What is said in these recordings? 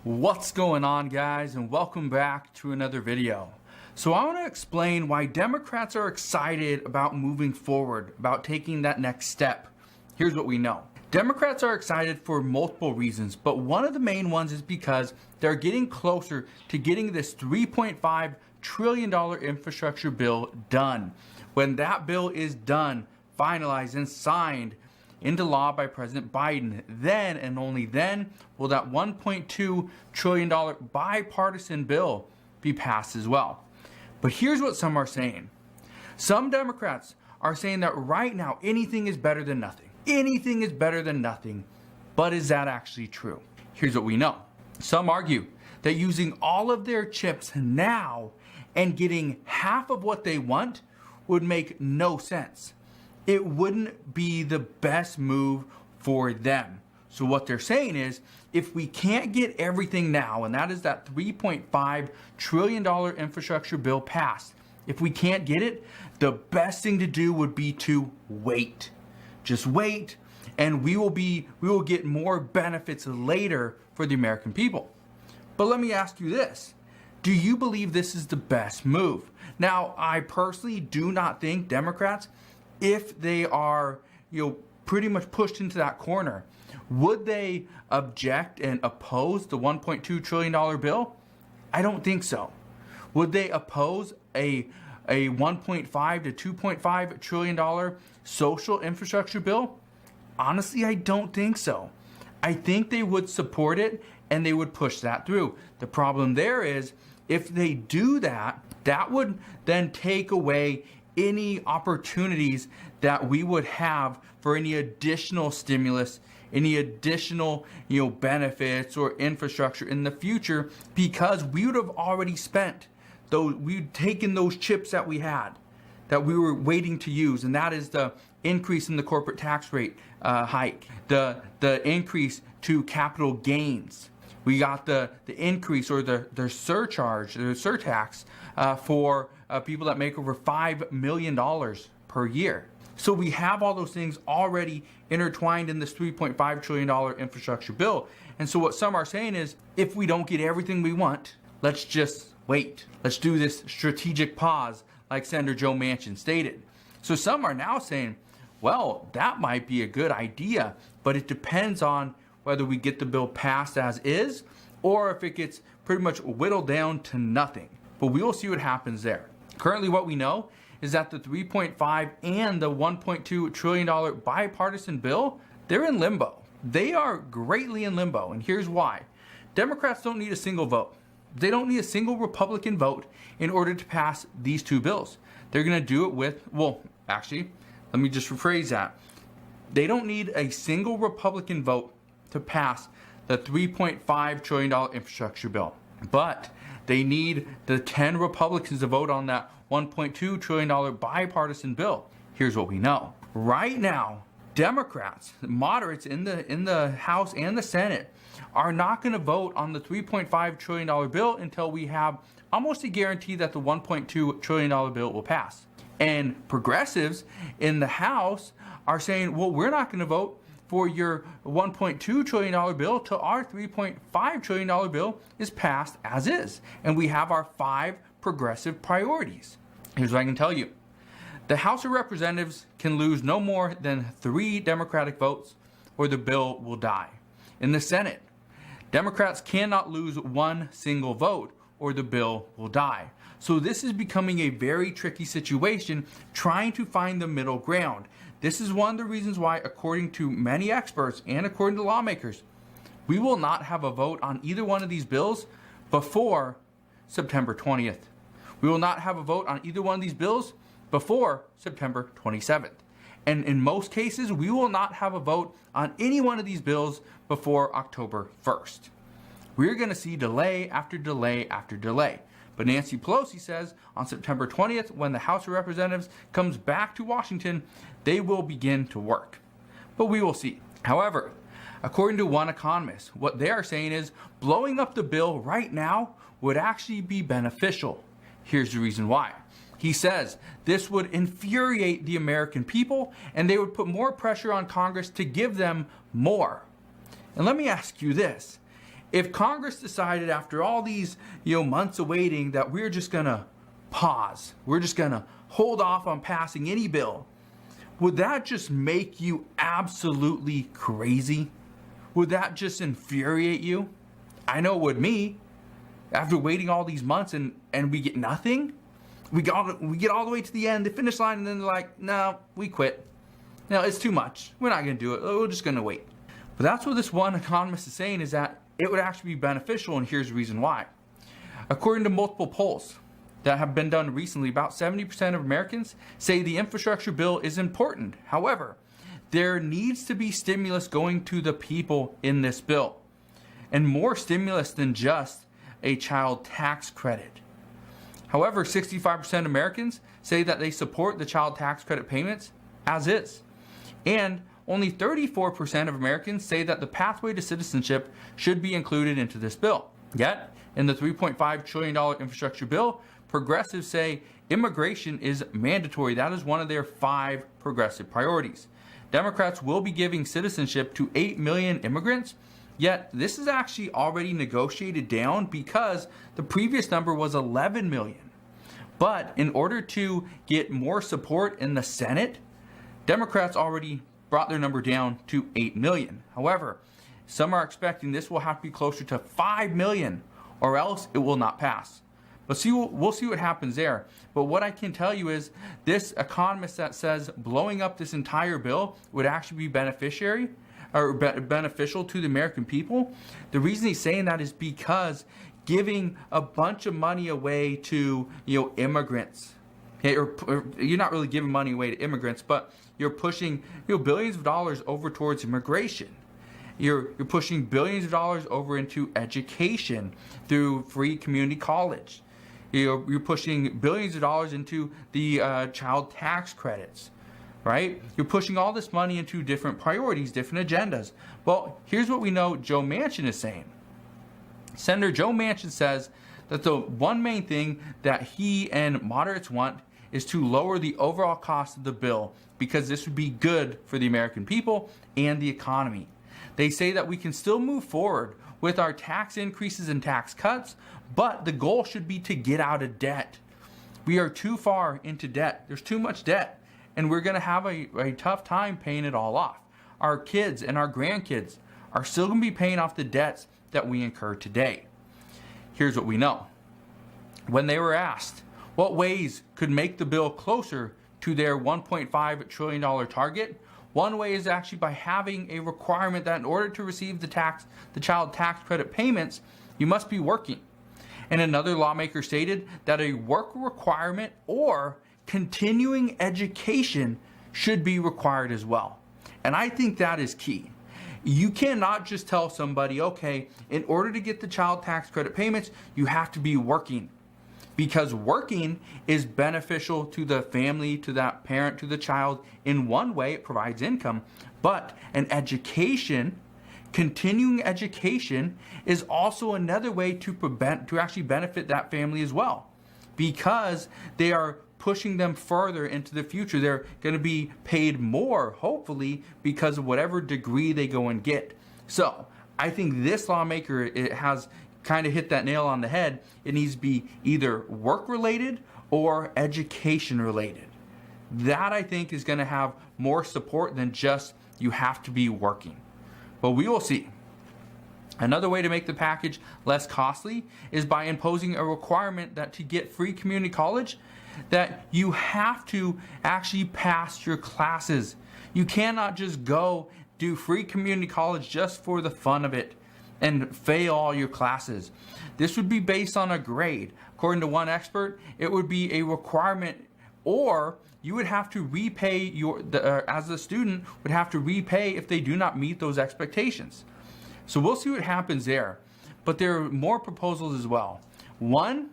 What's going on, guys, and welcome back to another video. So I want to explain why Democrats are excited about moving forward, about taking that next step. Here's what we know. Democrats are excited for multiple reasons, but one of the main ones is because they're getting closer to getting this $3.5 trillion infrastructure bill done. When that bill is done, finalized, and signed into law by President Biden, then and only then will that $1.2 trillion bipartisan bill be passed as well. But here's what some are saying. Some Democrats are saying that right now anything is better than nothing. Anything is better than nothing. But is that actually true? Here's what we know. Some argue that using all of their chips now and getting half of what they want would make no sense. It wouldn't be the best move for them. So what they're saying is, if we can't get everything now, and that is that $3.5 trillion infrastructure bill passed, if we can't get it, the best thing to do would be to wait. Just wait, and we will get more benefits later for the American people. But let me ask you this. Do you believe this is the best move? Now, I personally do not think Democrats, if they are, pretty much pushed into that corner, would they object and oppose the $1.2 trillion bill? I don't think so. Would they oppose a $1.5 to $2.5 trillion social infrastructure bill? Honestly, I don't think so. I think they would support it and they would push that through. The problem there is, if they do that, that would then take away any opportunities that we would have for any additional stimulus, any additional benefits or infrastructure in the future, because we would have already spent those, we'd taken those chips that we had, that we were waiting to use, and that is the increase in the corporate tax rate hike, the increase to capital gains. We got the increase or the surcharge, the surtax for people that make over $5 million per year. So we have all those things already intertwined in this $3.5 trillion infrastructure bill. And so what some are saying is, if we don't get everything we want, let's just wait. Let's do this strategic pause, like Senator Joe Manchin stated. So some are now saying, well, that might be a good idea, but it depends on whether we get the bill passed as is, or if it gets pretty much whittled down to nothing. But we will see what happens there. Currently, what we know is that the $3.5 and the $1.2 trillion bipartisan bill, they're in limbo. They are greatly in limbo, and here's why. Democrats don't need a single vote. They don't need a single Republican vote in order to pass these two bills. They're going to do it with, well, actually, let me just rephrase that. They don't need a single Republican vote to pass the $3.5 trillion infrastructure bill. But they need the 10 Republicans to vote on that $1.2 trillion bipartisan bill. Here's what we know. Right now, Democrats, moderates in the House and the Senate, are not going to vote on the $3.5 trillion bill until we have almost a guarantee that the $1.2 trillion bill will pass. And progressives in the House are saying, well, we're not going to vote for your $1.2 trillion bill till our $3.5 trillion bill is passed as is. And we have our 5 progressive priorities. Here's what I can tell you. The House of Representatives can lose no more than 3 Democratic votes or the bill will die. In the Senate, Democrats cannot lose 1 single vote or the bill will die. So this is becoming a very tricky situation, trying to find the middle ground. This is one of the reasons why, according to many experts and according to lawmakers, we will not have a vote on either one of these bills before September 20th. We will not have a vote on either one of these bills before September 27th. And in most cases, we will not have a vote on any one of these bills before October 1st. We're going to see delay after delay after delay. But Nancy Pelosi says on September 20th, when the House of Representatives comes back to Washington, they will begin to work. But we will see. However, according to one economist, what they are saying is blowing up the bill right now would actually be beneficial. Here's the reason why. He says this would infuriate the American people and they would put more pressure on Congress to give them more. And let me ask you this. If Congress decided after all these months of waiting that we're just gonna pause, we're just gonna hold off on passing any bill, would that just make you absolutely crazy? Would that just infuriate you? I know it would me. After waiting all these months and we get nothing, we get all the way to the end, the finish line, and then they're like, no, we quit. No, it's too much. We're not gonna do it. We're just gonna wait. But that's what this one economist is saying, is that it would actually be beneficial, and here's the reason why. According to multiple polls that have been done recently, about 70% of Americans say the infrastructure bill is important. However, there needs to be stimulus going to the people in this bill, and more stimulus than just a child tax credit. However, 65% of Americans say that they support the child tax credit payments as is, and only 34% of Americans say that the pathway to citizenship should be included into this bill. Yet, in the $3.5 trillion infrastructure bill, progressives say immigration is mandatory. That is one of their 5 progressive priorities. Democrats will be giving citizenship to 8 million immigrants, yet this is actually already negotiated down because the previous number was 11 million. But in order to get more support in the Senate, Democrats already brought their number down to 8 million. However, some are expecting this will have to be closer to 5 million or else it will not pass. But we'll see what happens there. But what I can tell you is this economist that says blowing up this entire bill would actually be beneficial to the American people. The reason he's saying that is because giving a bunch of money away to immigrants, okay, or you're not really giving money away to immigrants, but you're pushing billions of dollars over towards immigration. You're pushing billions of dollars over into education through free community college. You're pushing billions of dollars into the child tax credits, right? You're pushing all this money into different priorities, different agendas. Well, here's what we know Joe Manchin is saying. Senator Joe Manchin says that the one main thing that he and moderates want is to lower the overall cost of the bill because this would be good for the American people and the economy. They say that we can still move forward with our tax increases and tax cuts, but the goal should be to get out of debt. We are too far into debt. There's too much debt, and we're going to have a tough time paying it all off. Our kids and our grandkids are still going to be paying off the debts that we incur today. Here's what we know. When they were asked what ways could make the bill closer to their $1.5 trillion target, one way is actually by having a requirement that in order to receive the child tax credit payments, you must be working. And another lawmaker stated that a work requirement or continuing education should be required as well. And I think that is key. You cannot just tell somebody, okay, in order to get the child tax credit payments, you have to be working. Because working is beneficial to the family, to that parent, to the child. In one way, it provides income, but an education, continuing education, is also another way to actually benefit that family as well, because they are pushing them further into the future. They're going to be paid more, hopefully, because of whatever degree they go and get. So I think this lawmaker has kind of hit that nail on the head. It needs to be either work related or education related. That I think is going to have more support than just you have to be working. But we will see. Another way to make the package less costly is by imposing a requirement that to get free community college, that you have to actually pass your classes. You cannot just go do free community college just for the fun of it and fail all your classes. This would be based on a grade. According to one expert, it would be a requirement, or you would have to repay as a student would have to repay if they do not meet those expectations. So we'll see what happens there. But there are more proposals as well. One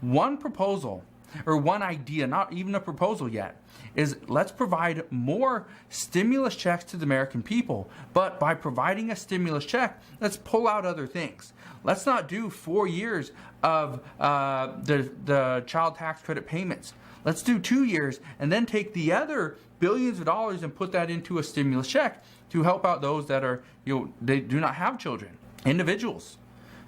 proposal, or one idea, not even a proposal yet, is let's provide more stimulus checks to the American people. But by providing a stimulus check, let's pull out other things. Let's not do 4 years of the child tax credit payments. Let's do 2 years and then take the other billions of dollars and put that into a stimulus check to help out those that are, they do not have children. individuals,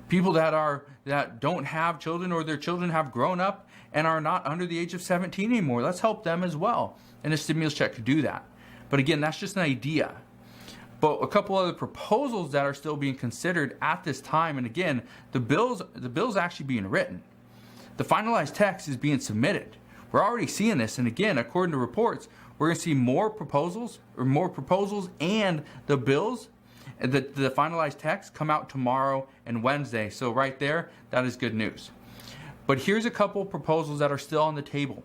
people that don't have children, or their children have grown up and are not under the age of 17 anymore. Let's help them as well. And a stimulus check could do that. But again, that's just an idea. But a couple other proposals that are still being considered at this time, and again, the bill's actually being written. The finalized text is being submitted. We're already seeing this, and again, according to reports, we're going to see more proposals and the bills, the finalized text come out tomorrow and Wednesday. So right there, that is good news. But here's a couple proposals that are still on the table.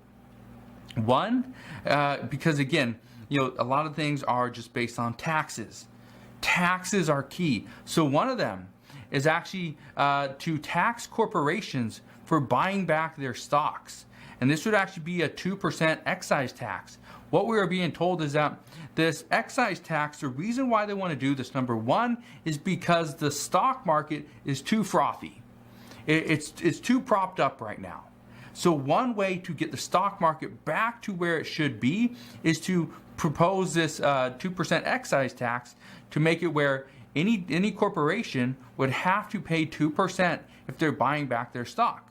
One, because again, a lot of things are just based on taxes. Taxes are key. So one of them is actually to tax corporations for buying back their stocks. And this would actually be a 2% excise tax. What we are being told is that this excise tax, the reason why they want to do this, number one, is because the stock market is too frothy. It's too propped up right now. So one way to get the stock market back to where it should be is to propose this 2% excise tax to make it where any corporation would have to pay 2% if they're buying back their stock.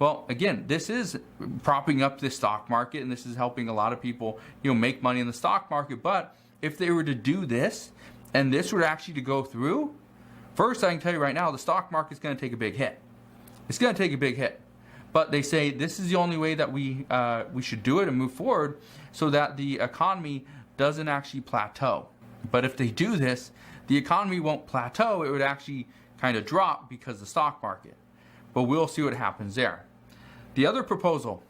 Well, again, this is propping up the stock market, and this is helping a lot of people, make money in the stock market. But if they were to do this, and this were actually to go through, first I can tell you right now, the stock market is going to take a big hit. It's going to take a big hit. But they say this is the only way that we should do it and move forward, so that the economy doesn't actually plateau. But if they do this, the economy won't plateau. It would actually kind of drop because of the stock market. But we'll see what happens there. The other proposal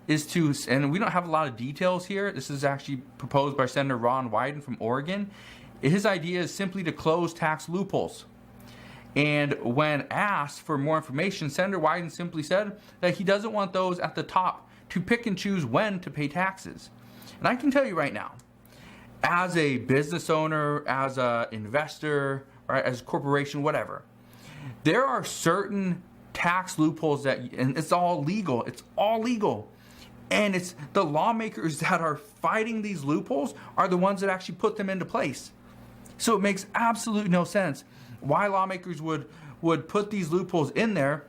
is to, and we don't have a lot of details here. This is actually proposed by Senator Ron Wyden from Oregon. His idea is simply to close tax loopholes. And when asked for more information, Senator Wyden simply said that he doesn't want those at the top to pick and choose when to pay taxes. And I can tell you right now, as a business owner, as an investor, right, as a corporation, whatever, there are certain tax loopholes and it's all legal. It's all legal. And it's the lawmakers that are fighting these loopholes are the ones that actually put them into place. So it makes absolutely no sense why lawmakers would put these loopholes in there,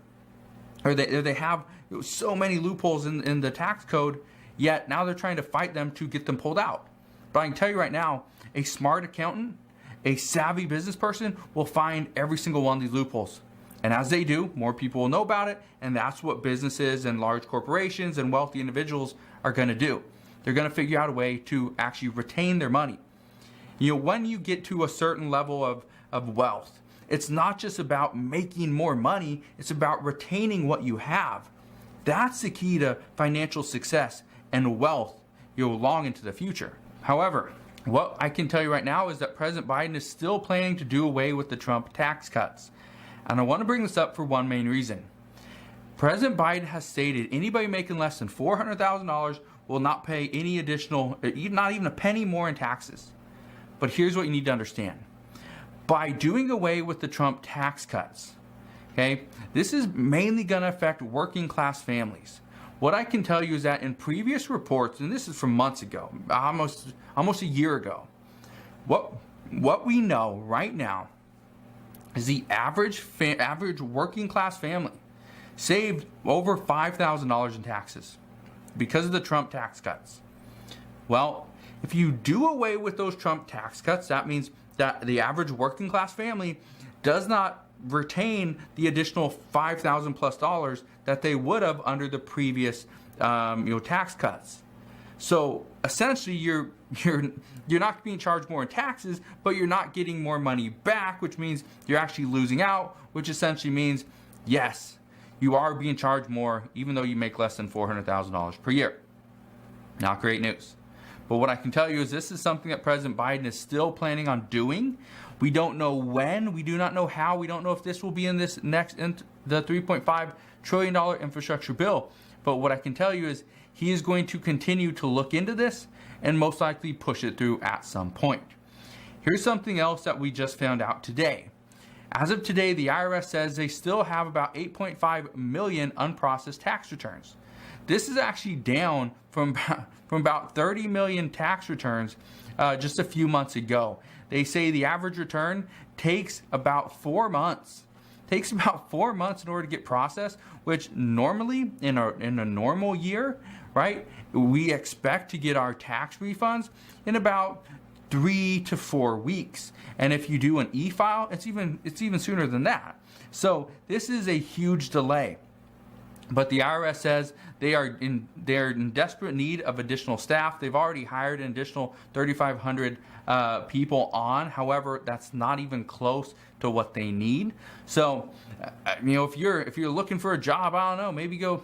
or they have so many loopholes in the tax code, yet now they're trying to fight them to get them pulled out. But I can tell you right now, a smart accountant, a savvy business person will find every single one of these loopholes. And as they do, more people will know about it, and that's what businesses and large corporations and wealthy individuals are going to do. They're going to figure out a way to actually retain their money. When you get to a certain level of wealth, it's not just about making more money, it's about retaining what you have. That's the key to financial success and wealth long into the future. However, what I can tell you right now is that President Biden is still planning to do away with the Trump tax cuts. And I want to bring this up for one main reason. President Biden has stated anybody making less than $400,000 will not pay any additional, not even a penny more in taxes. But here's what you need to understand. By doing away with the Trump tax cuts, okay, this is mainly going to affect working class families. What I can tell you is that in previous reports, and this is from months ago, almost a year ago, what we know right now is the average working class family saved over $5,000 in taxes because of the Trump tax cuts. Well, if you do away with those Trump tax cuts, that means that the average working class family does not retain the additional $5,000 plus that they would have under the previous tax cuts. So essentially, you're not being charged more in taxes, but you're not getting more money back, which means you're actually losing out, which essentially means, yes, you are being charged more, even though you make less than $400,000 per year. Not great news. But what I can tell you is this is something that President Biden is still planning on doing. We don't know when, we do not know how, we don't know if this will be in the $3.5 trillion infrastructure bill. But what I can tell you is he is going to continue to look into this and most likely push it through at some point. Here's something else that we just found out today. As of today, the IRS says they still have about 8.5 million unprocessed tax returns. This is actually down from about 30 million tax returns just a few months ago. they say the average return takes about 4 months. Takes about 4 months in order to get processed, which normally in a normal year, right, we expect to get our tax refunds in about 3 to 4 weeks. And if you do an e-file, it's even sooner than that. So this is a huge delay. But the IRS says they're in desperate need of additional staff. They've already hired an additional 3,500 people on. However, that's not even close to what they need. So, if you're looking for a job, I don't know, maybe go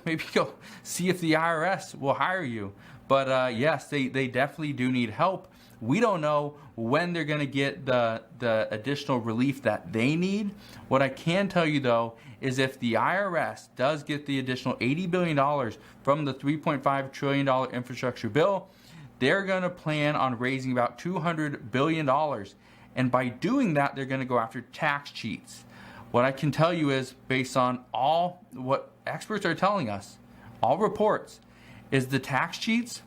see if the IRS will hire you. But yes, they definitely do need help. We don't know when they're going to get the additional relief that they need. What I can tell you, though, is if the IRS does get the additional $80 billion from the $3.5 trillion infrastructure bill, they're going to plan on raising about $200 billion. And by doing that, they're going to go after tax cheats. What I can tell you is, based on all what experts are telling us, all reports, is the tax cheats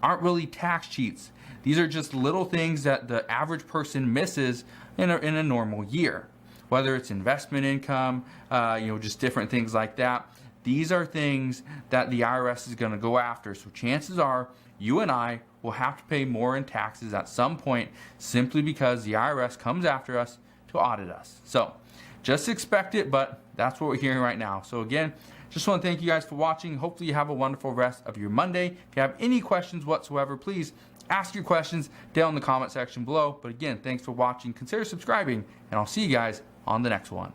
aren't really tax cheats. These are just little things that the average person misses in a normal year, whether it's investment income, just different things like that. These are things that the IRS is going to go after. So chances are you and I will have to pay more in taxes at some point, simply because the IRS comes after us to audit us. So just expect it, but that's what we're hearing right now. So again, just want to thank you guys for watching. Hopefully you have a wonderful rest of your Monday. If you have any questions whatsoever, please ask your questions down in the comment section below. But again, thanks for watching. Consider subscribing, and I'll see you guys on the next one.